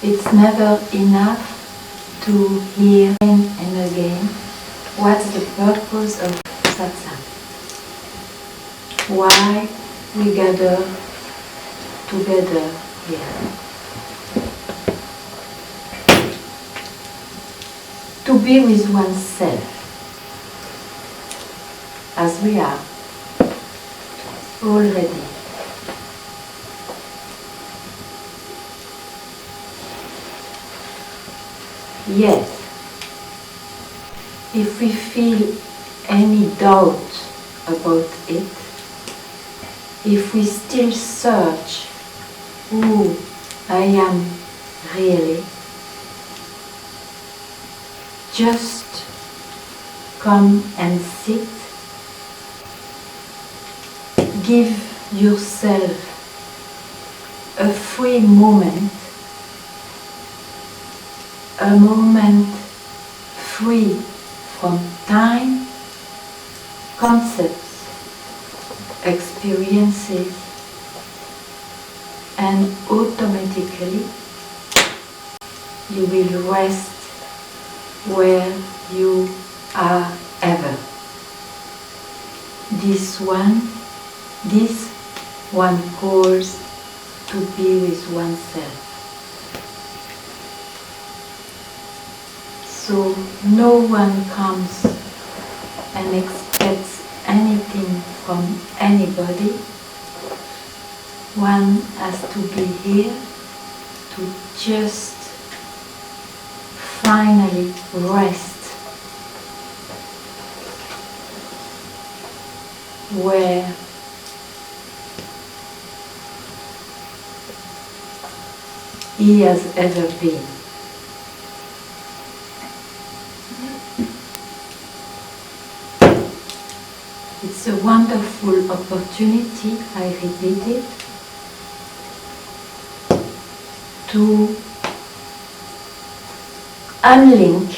It's never enough to hear again and again what's the purpose of satsang. Why we gather together here. To be with oneself as we are already. Yet, if we feel any doubt about it, if we still search who I am really, just come and sit. Give yourself a free moment, a moment free from time, concepts, experiences, and automatically you will rest where you are ever. This one calls to be with oneself. So no one comes and expects anything from anybody. One has to be here to just finally rest where he has ever been. It's a wonderful opportunity, I repeat it, to unlink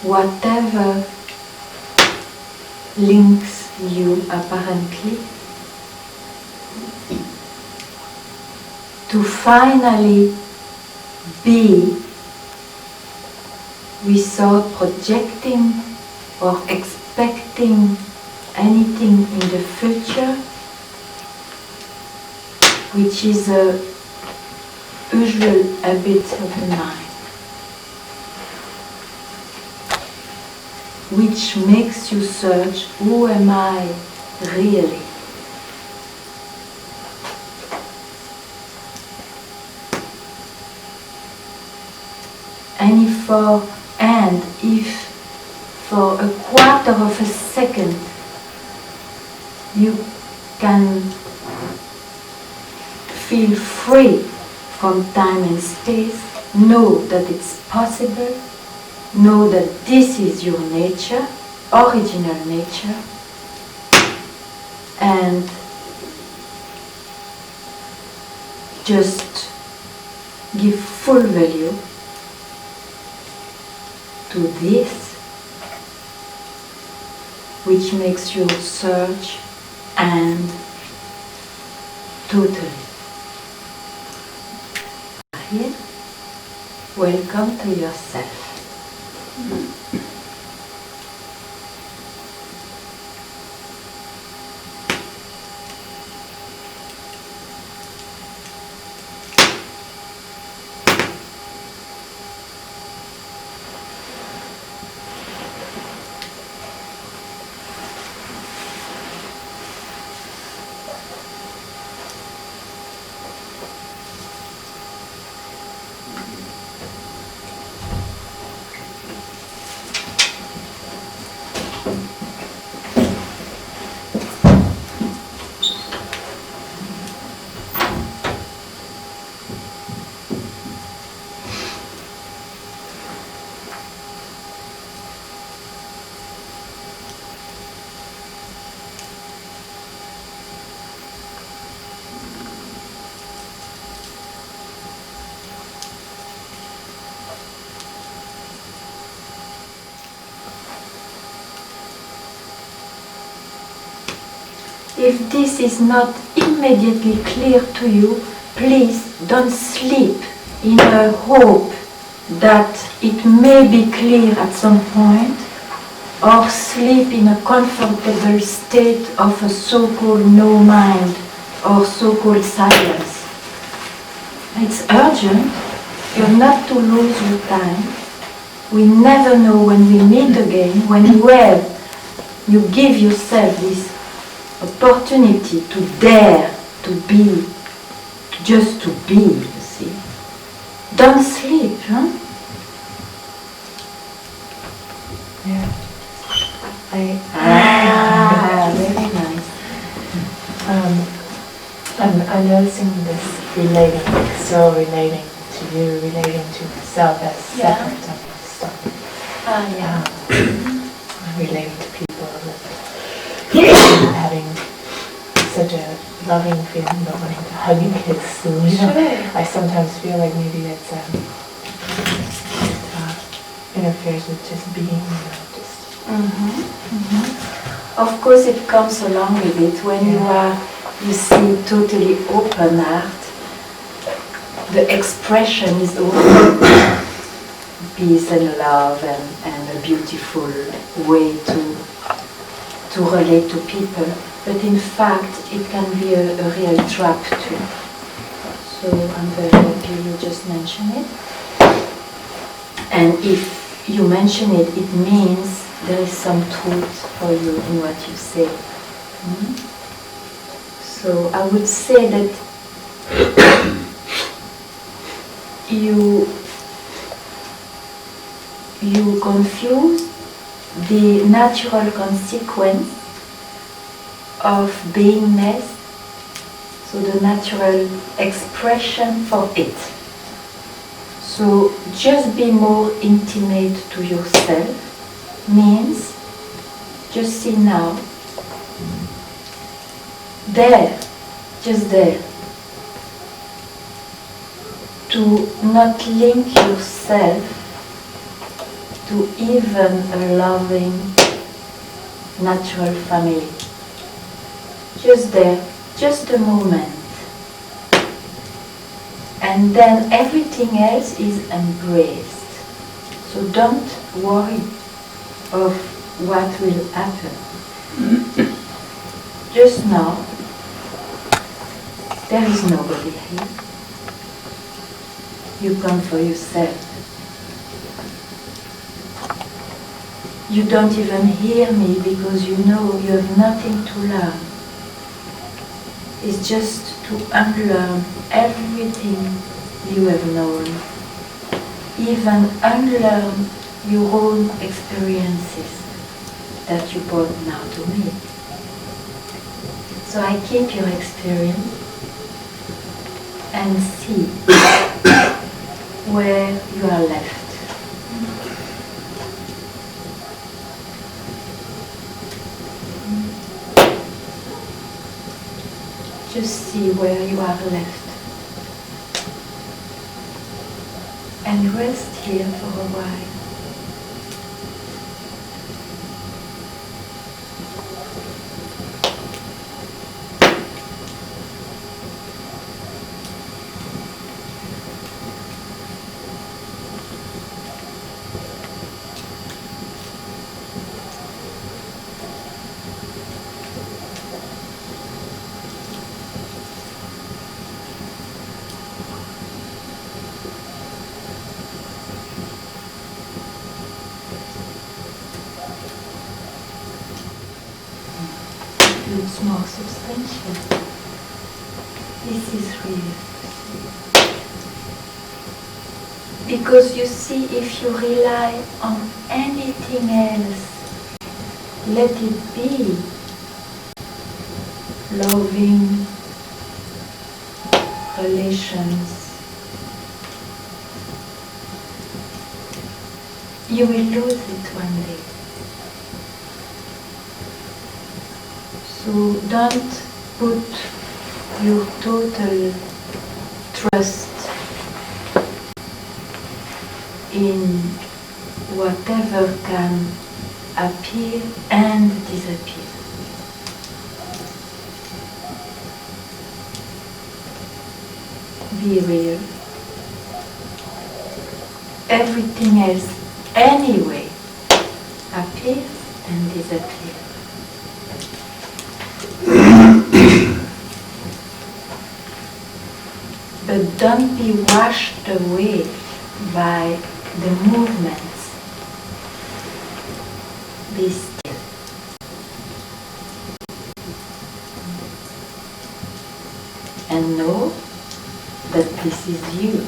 whatever links you apparently, to finally be without projecting or expecting anything in the future, which is a usual habit of the mind, which makes you search, who am I really? And if for a quarter of a second you can feel free from time and space, know that it's possible, know that this is your nature, original nature, and just give full value to this, which makes your search and totally. Here, welcome to yourself. If this is not immediately clear to you, please don't sleep in a hope that it may be clear at some point, or sleep in a comfortable state of a so-called no mind or so-called silence. It's urgent. You're not to lose your time. We never know when we meet again, when you give yourself this opportunity to dare to be, just to be, you see. Don't sleep, huh? Yeah. Very nice. I'm noticing this relating to you, relating to myself as separate stuff. Relating to people, having such a loving feeling but wanting to hug and kiss. And, I sometimes feel like maybe it's interferes with just being, Of course, it comes along with it when you see totally open art. The expression is also peace and love and a beautiful way to relate to people. But in fact, it can be a real trap too. So I'm very happy you just mentioned it. And if you mention it, it means there is some truth for you in what you say. So I would say that you confuse the natural consequence of beingness, so the natural expression for it. So just be more intimate to yourself means just see now, there, just there, to not link yourself to even a loving natural family. Just there, just a moment. And then everything else is embraced. So don't worry of what will happen. Just now, there is nobody here. You come for yourself. You don't even hear me because you know you have nothing to learn. It's just to unlearn everything you have known, even unlearn your own experiences that you brought now to me. So I keep your experience and see where you are left. Just see where you are left. And rest here for a while. Looks more substantial. This is real. Because you see, if you rely on anything else, let it be loving relations, you will lose it one day. So don't put your total trust in whatever can appear and disappear. be real. Everything else anyway appears and disappears. But don't be washed away by the movements. Be still. And know that this is you.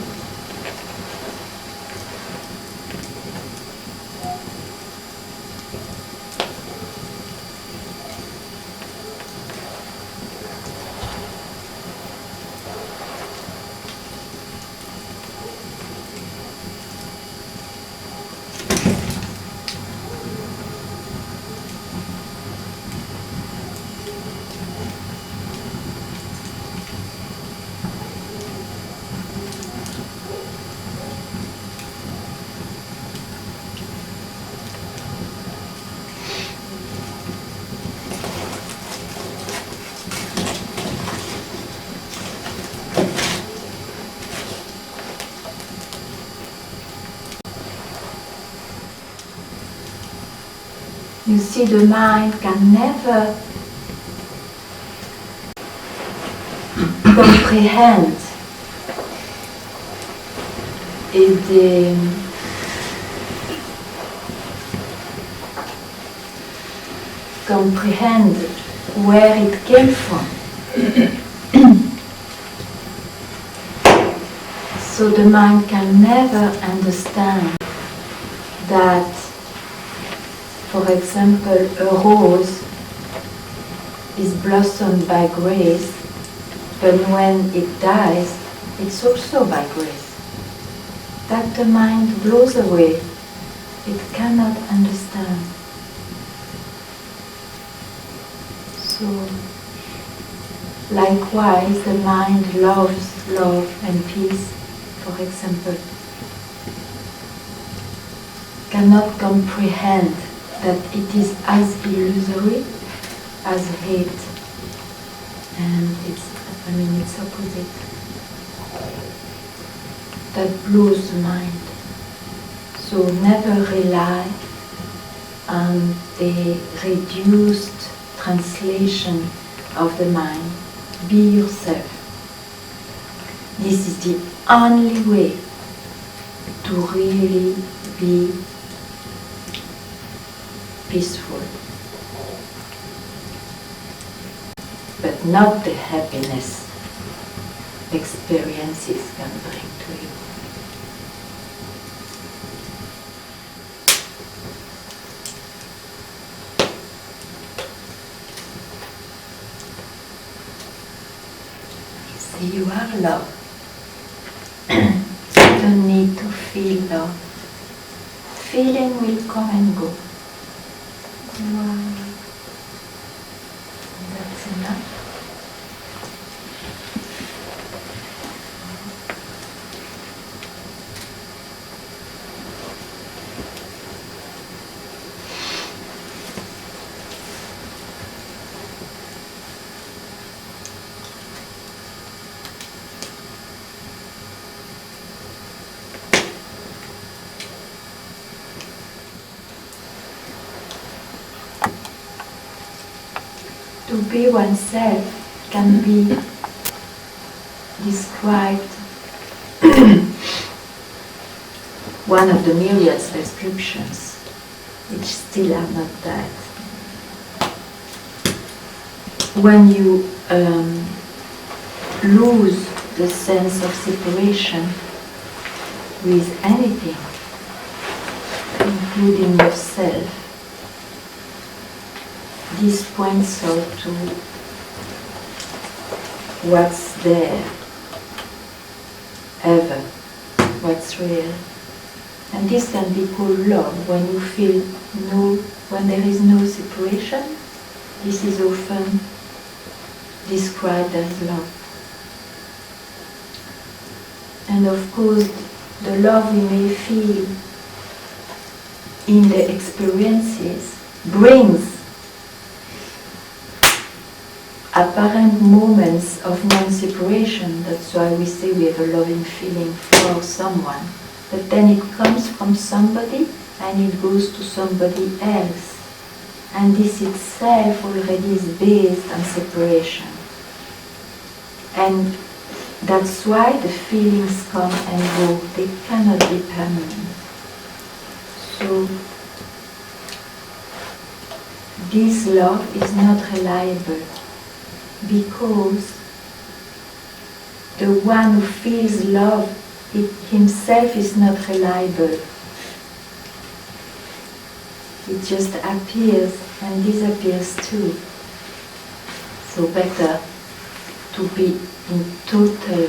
You see, the mind can never comprehend comprehend where it came from. So the mind can never understand that, for example, a rose is blossomed by grace, but when it dies, it's also by grace. That the mind blows away, it cannot understand. So, likewise, the mind loves love and peace, for example, cannot comprehend that it is as illusory as hate, and it's opposite. That blows the mind. So never rely on the reduced translation of the mind. Be yourself. This is the only way to really be peaceful, but not the happiness experiences can bring to you. See, you are love. You don't need to feel love. Feeling will come and go. Wow. That's enough. To be oneself can be described one of the myriad descriptions, which still are not that. When you lose the sense of separation with anything, including yourself, this points out to what's there, ever, what's real. And this can be called love. When you feel when there is no separation, this is often described as love. And of course, the love we may feel in the experiences brings apparent moments of non-separation. That's why we say we have a loving feeling for someone. But then it comes from somebody and it goes to somebody else. And this itself already is based on separation. And that's why the feelings come and go. They cannot be permanent. So this love is not reliable because the one who feels love himself is not reliable. It just appears and disappears too. So better to be in total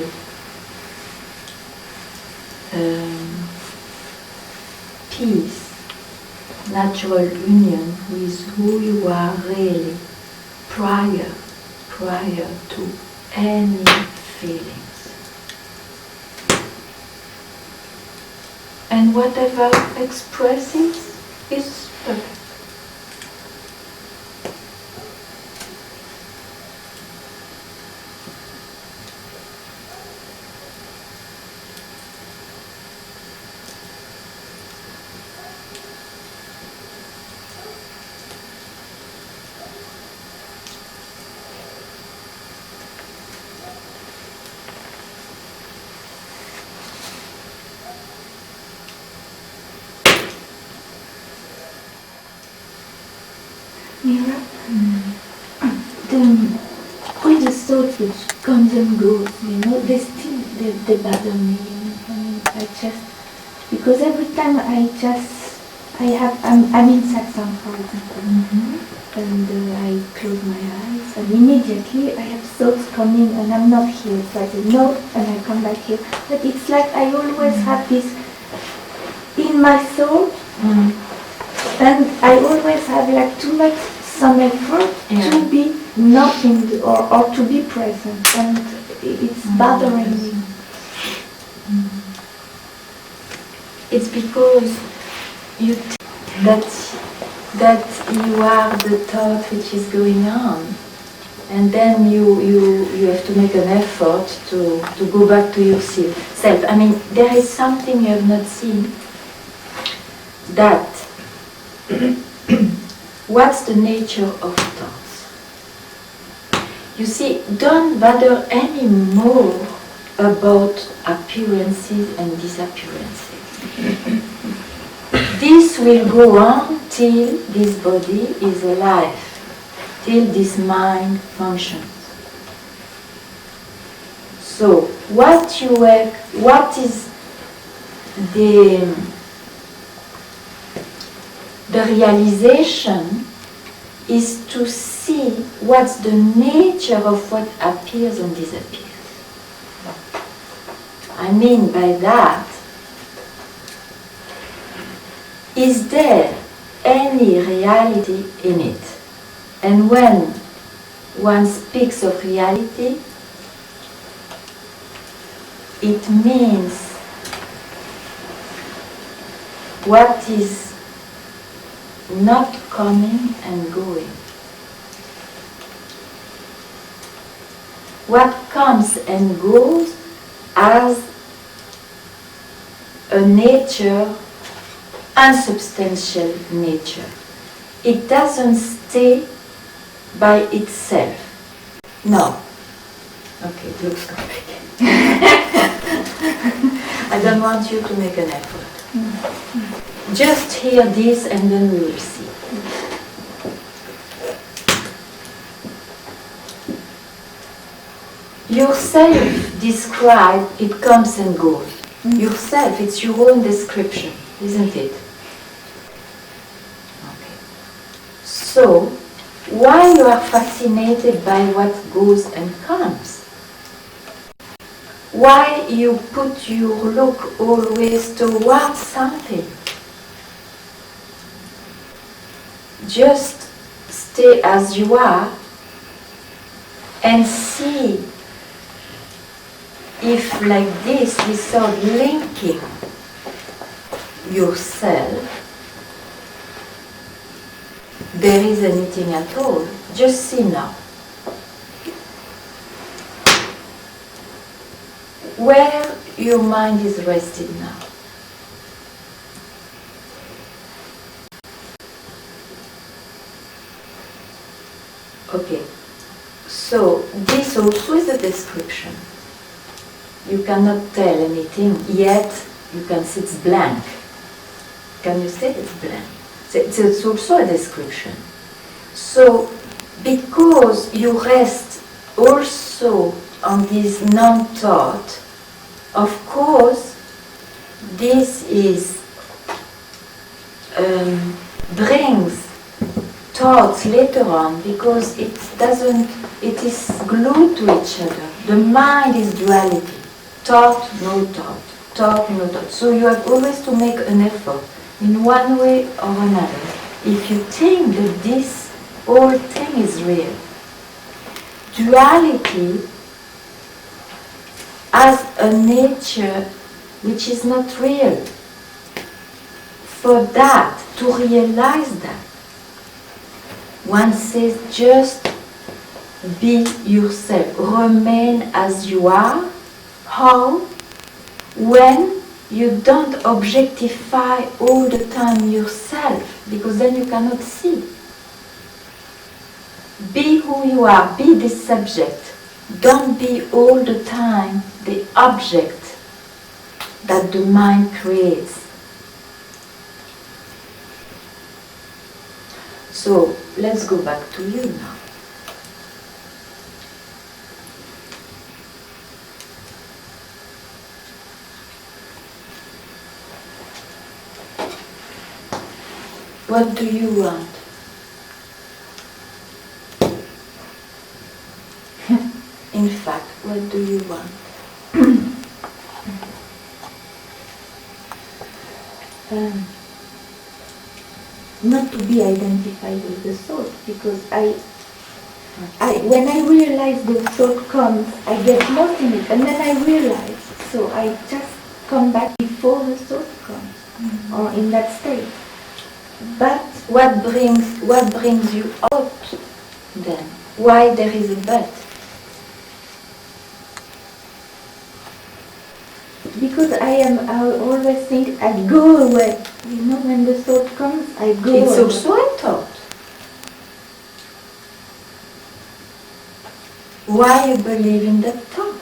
peace, natural union with who you are really prior to any feelings. And whatever expresses is perfect. Mira, all the thoughts which comes and goes, they still they bother me. I mean, because every time I'm in satsang, for example, and I close my eyes, and immediately I have thoughts coming, and I'm not here. It's like no, and I come back here. But it's like I always have this in my soul. And I always have like to make some effort to be not in the, or to be present, and it's bothering me. It's because you that you are the thought which is going on, and then you have to make an effort to go back to yourself. I mean, there is something you have not seen. That what's the nature of thoughts? You see, don't bother anymore about appearances and disappearances. This will go on till this body is alive, till this mind functions. So, what is the realization is to see what's the nature of what appears and disappears. I mean by that, is there any reality in it? And when one speaks of reality, it means what is not coming and going. What comes and goes as a nature, unsubstantial nature. It doesn't stay by itself. No. Okay, it looks complicated. I don't want you to make an effort. Just hear this and then we will see. Yourself describe, it comes and goes. Yourself, it's your own description, isn't it? Okay. So, why you are fascinated by what goes and comes? Why you put your look always towards something? Just stay as you are and see if like this, without linking yourself, there is anything at all. Just see now. where your mind is rested now. Okay, so this also is a description. You cannot tell anything, yet you can see it's blank. Can you say it's blank? It's also a description. So, because you rest also on this non-thought, of course, this brings thoughts later on, because it is glued to each other. The mind is duality. Thought, no thought. Thought, no thought. So you have always to make an effort in one way or another. If you think that this whole thing is real, duality has a nature which is not real. For that, to realize that, one says just be yourself, remain as you are. How? When you don't objectify all the time yourself, because then you cannot see. Be who you are, be the subject. Don't be all the time the object that the mind creates. So let's go back to you now. What do you want? In fact, what do you want? Not to be identified with the thought, because when I realize the thought comes, I get lost in it, and then I realize, so I just come back before the thought comes, or in that state. But what brings you out then? Why there is a but? because I always think I go away. You know, when the thought comes, I go away. It's also a thought. Why you believe in that thought?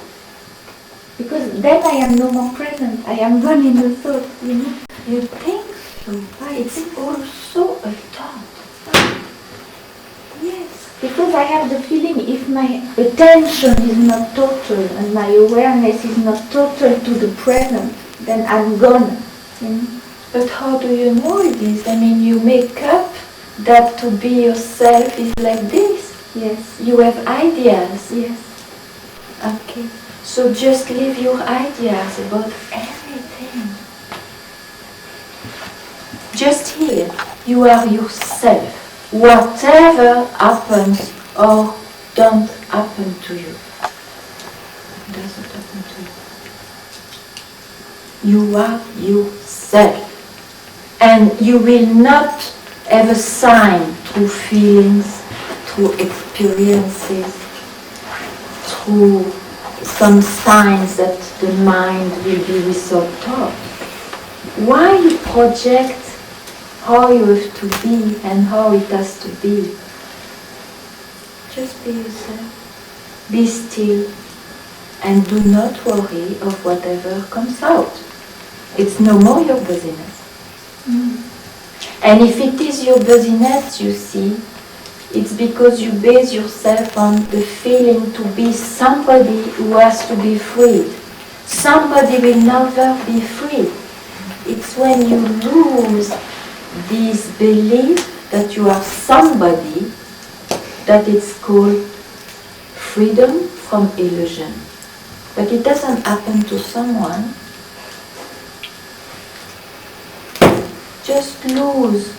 Because then I am no more present. I am gone in the thought, you know. You think so? It's also a thought. Yes, because I have the feeling if my attention is not total and my awareness is not total to the present, then I'm gone. You know? But how do you know it is? I mean, you make up that to be yourself is like this. Yes. You have ideas. Yes. Okay. So just leave your ideas about everything. Just here, you are yourself. Whatever happens or don't happen to you, doesn't happen to you. You are yourself. And you will not have a sign through feelings, through experiences, through some signs that the mind will be without thought. Why you project how you have to be and how it has to be? Just be yourself. Be still and do not worry of whatever comes out. It's no more your business. And if it is your business, you see, it's because you base yourself on the feeling to be somebody who has to be freed. Somebody will never be free. It's when you lose this belief that you are somebody that it's called freedom from illusion. But it doesn't happen to someone. Just lose.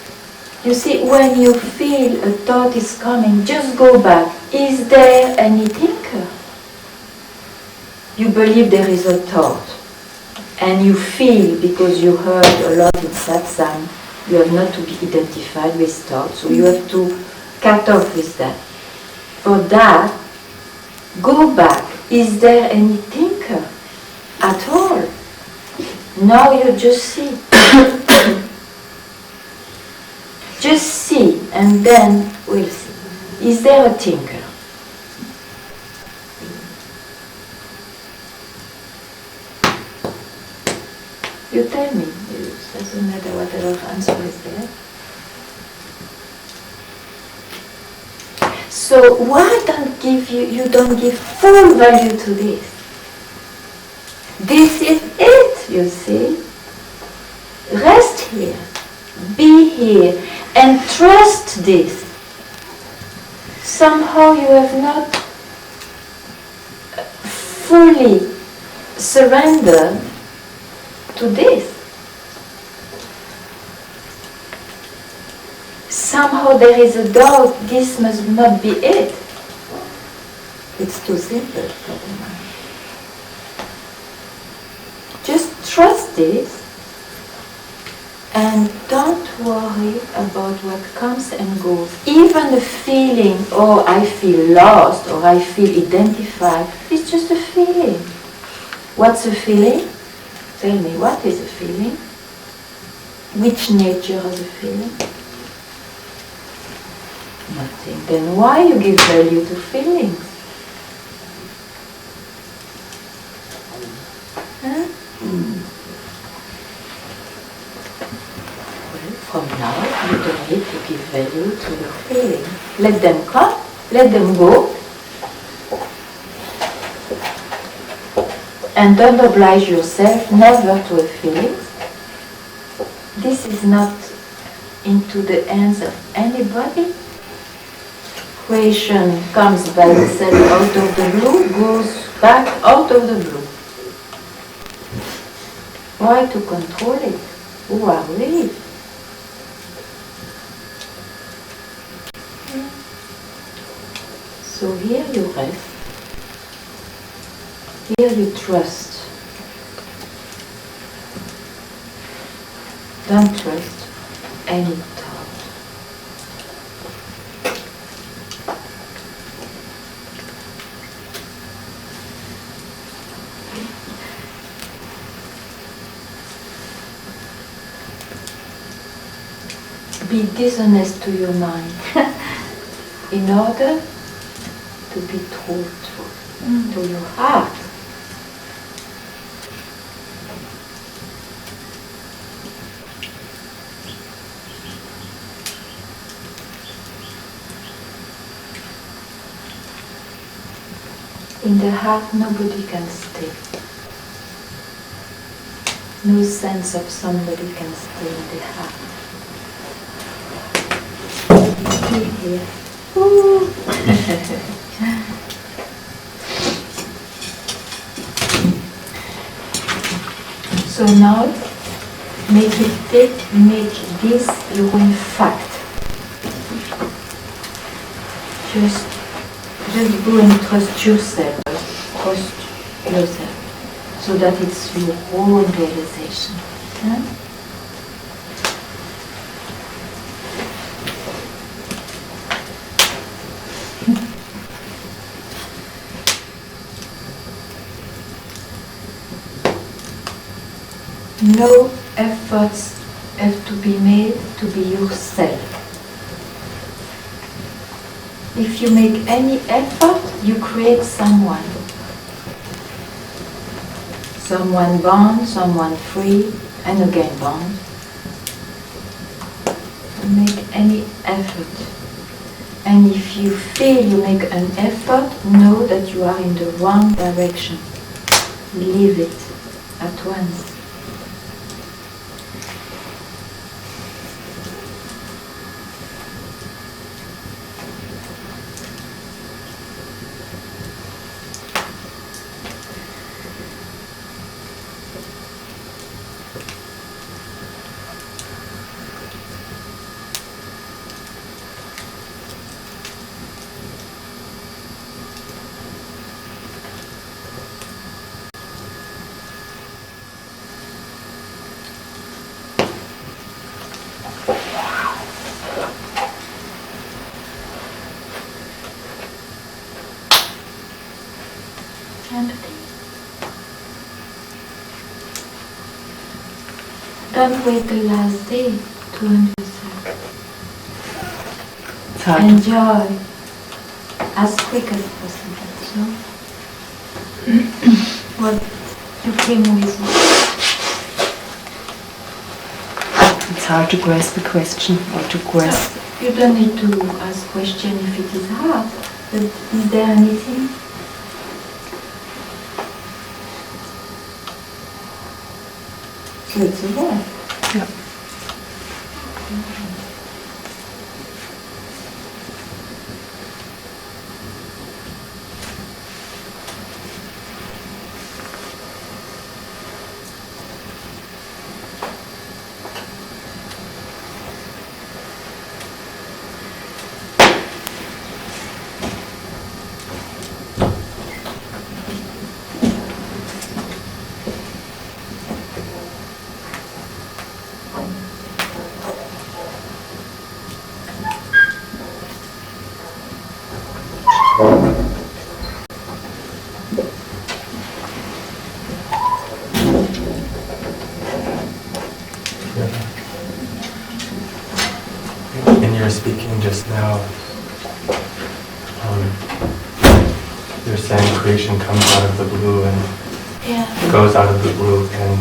You see, when you feel a thought is coming, just go back. Is there any thinker? You believe there is a thought. And you feel, because you heard a lot in satsang, you have not to be identified with thought, so you have to cut off with that. For that, go back. Is there any thinker? at all. Now you just see. Just see, and then we'll see. Is there a tinker? You tell me. It doesn't matter whatever answer is there. So why you don't give full value to this? This is it, you see. Rest here, be here, and trust this. Somehow you have not fully surrendered to this. Somehow there is a doubt, this must not be it. It's too simple for the mind. Just trust this and don't worry about what comes and goes. Even the feeling, oh, I feel lost or I feel identified, it's just a feeling. What's a feeling? Tell me, what is a feeling? Which nature is a feeling? Nothing. Then why you give value to feelings? Huh? Well, from now, you don't need to give value to your feelings. Let them come, let them go. And don't oblige yourself never to a feeling. This is not into the hands of anybody. Creation comes by itself out of the blue, goes back out of the blue. Why to control it? Who are we? So here you rest. Here you trust. Don't trust any thought. Be dishonest to your mind in order to be truthful to your heart. In the heart nobody can stay. No sense of somebody can stay in the heart. Be here. So now make this your own fact. Just go and trust yourself. Trust yourself. So that it's your own realization. Huh? No efforts have to be made to be yourself. If you make any effort, you create someone. Someone bound, someone free, and again bound. Don't make any effort. And if you feel you make an effort, know that you are in the wrong direction. Leave it at once. Empty. don't wait the last day to understand. It's hard. Enjoy as quick as possible. So, what you came with. It's hard to grasp a question or to grasp. You don't need to ask question if it is hard. But is there anything? So it's a word. Yeah. In your speaking just now, you're saying creation comes out of the blue and goes out of the blue, and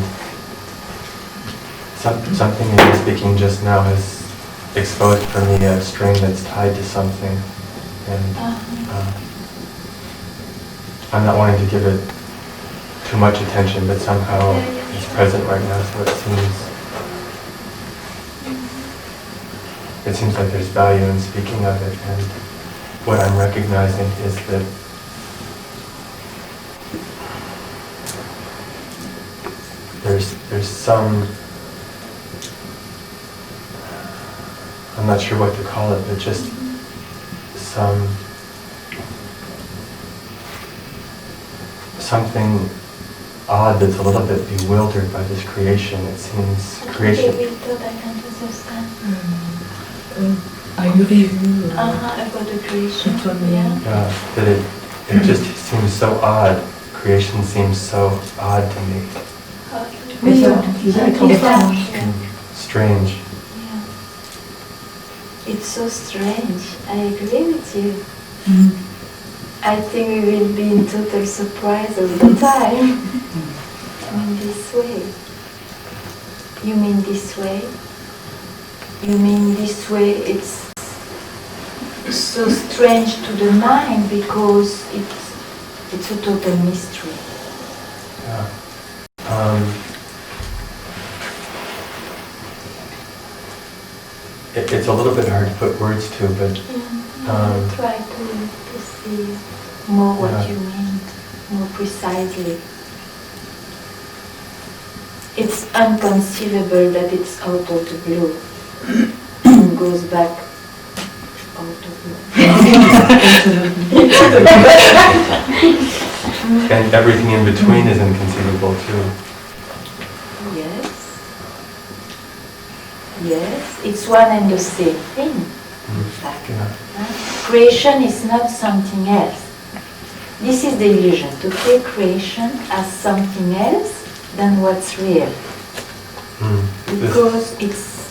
something in your speaking just now has exposed for me a string that's tied to something, and I'm not wanting to give it too much attention, but somehow it's present right now, so it seems like there's value in speaking of it, and what I'm recognizing is that there's some, I'm not sure what to call it, but just something odd that's a little bit bewildered by this creation. It seems creation. Bewildered, I can't understand. Are you review? About the creation. Yeah. Yeah, that it just seems so odd. Creation seems so odd to me. Strange. Yeah. It's so strange. I agree with you. I think we will be in total surprise all the time. In this way. You mean this way? You mean this way it's so strange to the mind because it's a total mystery. Yeah. It's a little bit hard to put words to, but I'll try to see more what you mean, more precisely. It's inconceivable that it's out of the blue and goes back out of the blue. and everything in between is inconceivable too. Yes. Yes, it's one and the same thing. In fact. Yeah. Creation is not something else. This is the illusion, to take creation as something else than what's real. Because it's,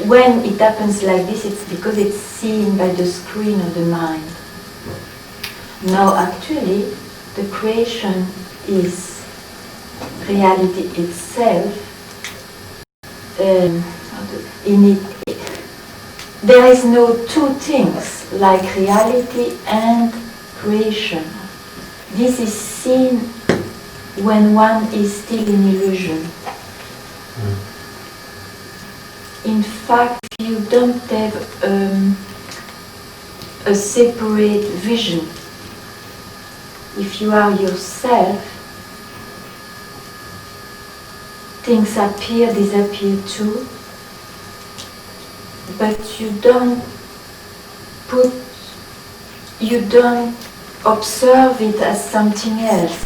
when it happens like this, it's because it's seen by the screen of the mind. Now actually, the creation is reality itself. There is no two things like reality and creation. This is seen when one is still in illusion. In fact, you don't have a separate vision. If you are yourself, things appear, disappear too, but you don't observe it as something else.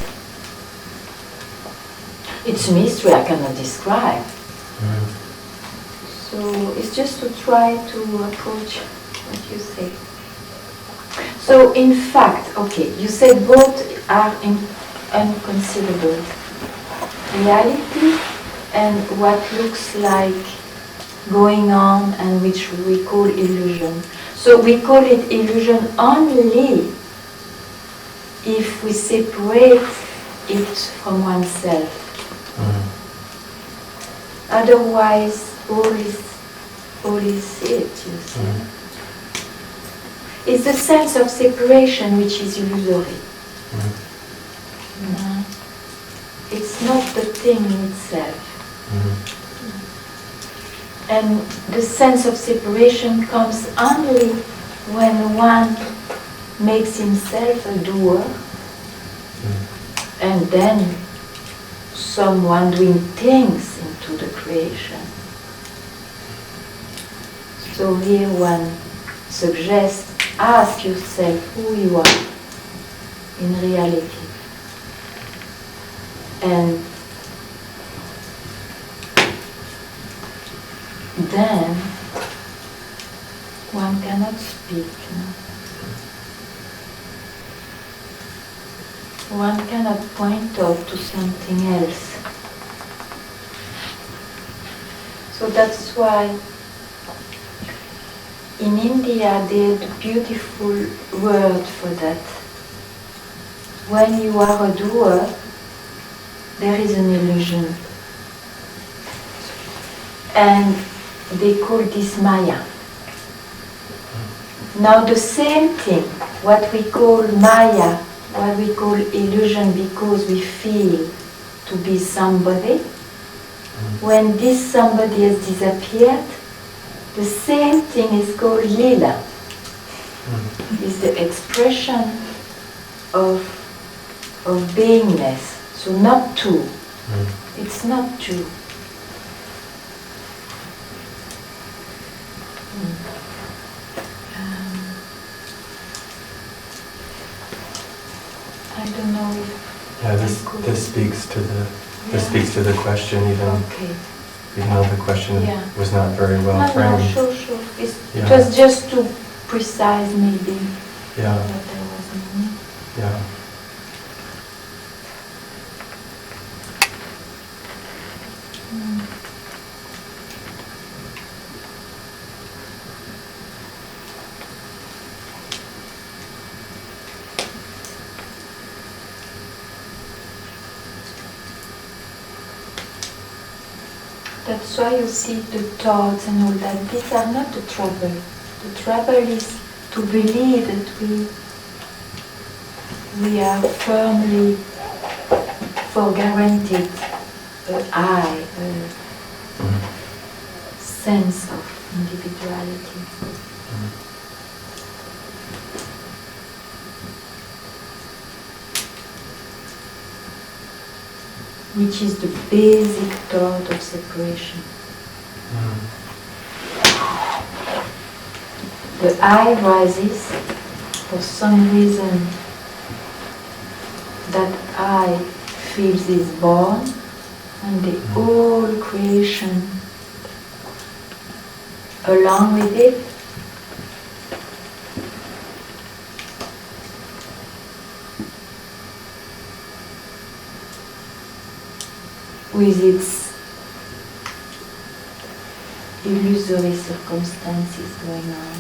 It's a mystery I cannot describe. So it's just to try to approach what you say. So in fact, okay, you said both are inconceivable. Reality and what looks like going on and which we call illusion. So we call it illusion only if we separate it from oneself. Otherwise, all is it, you see. It's the sense of separation which is illusory. No? It's not the thing in itself. And the sense of separation comes only when one makes himself a doer, and then someone doing things into the creation. So here one suggests, ask yourself who you are in reality. And then one cannot speak. No? One cannot point out to something else. So that's why in India they had a beautiful word for that. When you are a doer, there is an illusion. And they call this Maya. Now the same thing, what we call Maya, what we call illusion because we feel to be somebody, when this somebody has disappeared, the same thing is called Lila. It's the expression of beingness. So not two. It's not two. I don't know if this speaks to the question, even though the question was not very well framed. No, sure. It was just too precise, maybe. Yeah. What there was meaning. Yeah. That's why you see the thoughts and all that. These are not the trouble. The trouble is to believe that we are firmly for guaranteed I, a sense of individuality. Which is the basic thought of separation. The I rises for some reason that I feels is born, and the whole creation along with it. With its illusory circumstances going on.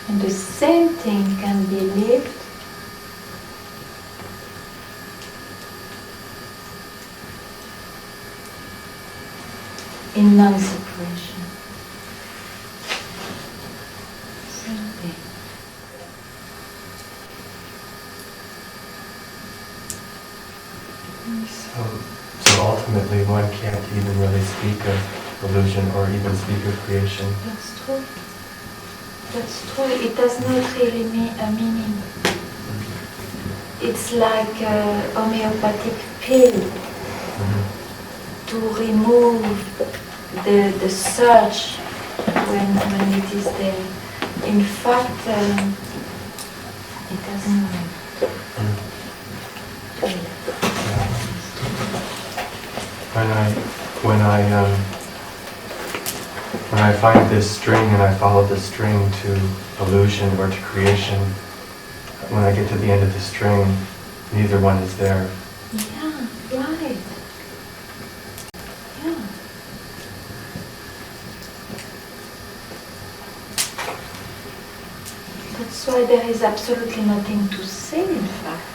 And the same thing can be lived in non-separation. Same thing. So ultimately one can't even really speak of illusion or even speak of creation. That's true. That's true. It does not really mean a meaning. It's like a homeopathic pill to remove the search when it is there. In fact, it doesn't work. When I when I find this string and I follow the string to illusion or to creation, when I get to the end of the string, neither one is there. Yeah, right. Yeah. That's why there is absolutely nothing to say, in fact.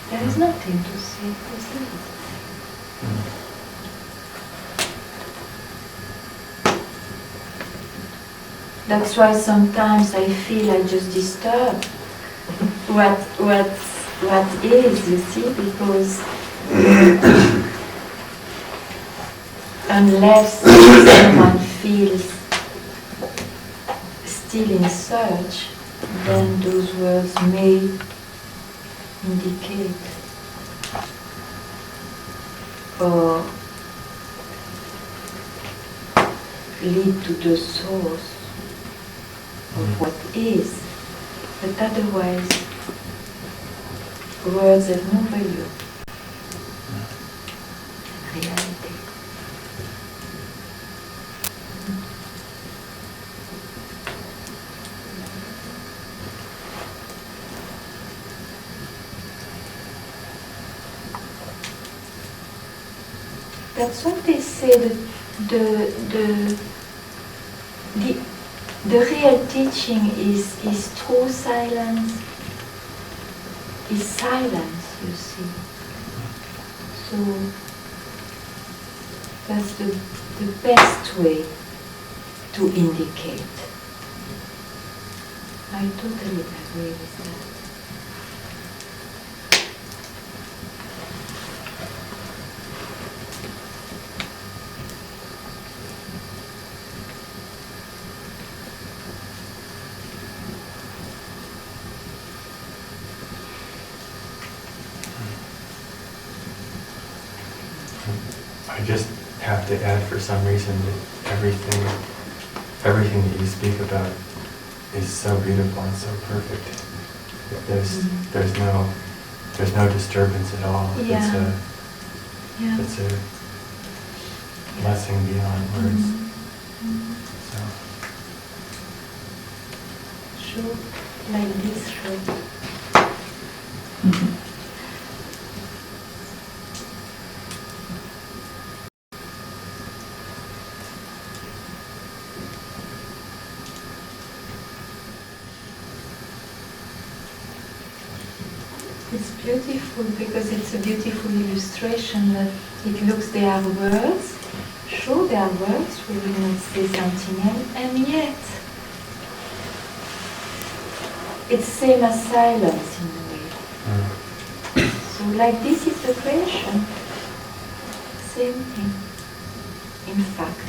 There is nothing to say, isn't it? That's why sometimes I feel I just disturb what is, you see, because unless someone feels still in search, then those words may indicate or lead to the source of what is, but otherwise words have no value in reality. That's what they say, the real teaching is true silence, is silence, you see. So that's the best way to indicate. I totally agree with that. I just have to add for some reason that everything that you speak about is so beautiful and so perfect. There's no disturbance at all. Yeah. It's a blessing beyond words. So Sure, like this, sure. It's beautiful because it's a beautiful illustration that it looks, there are words, sure there are words, we will not say something else, and yet it's same as silence in a way. So like this is the creation, same thing, in fact.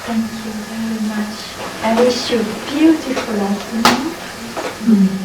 Thank you very much. I wish you a beautiful afternoon.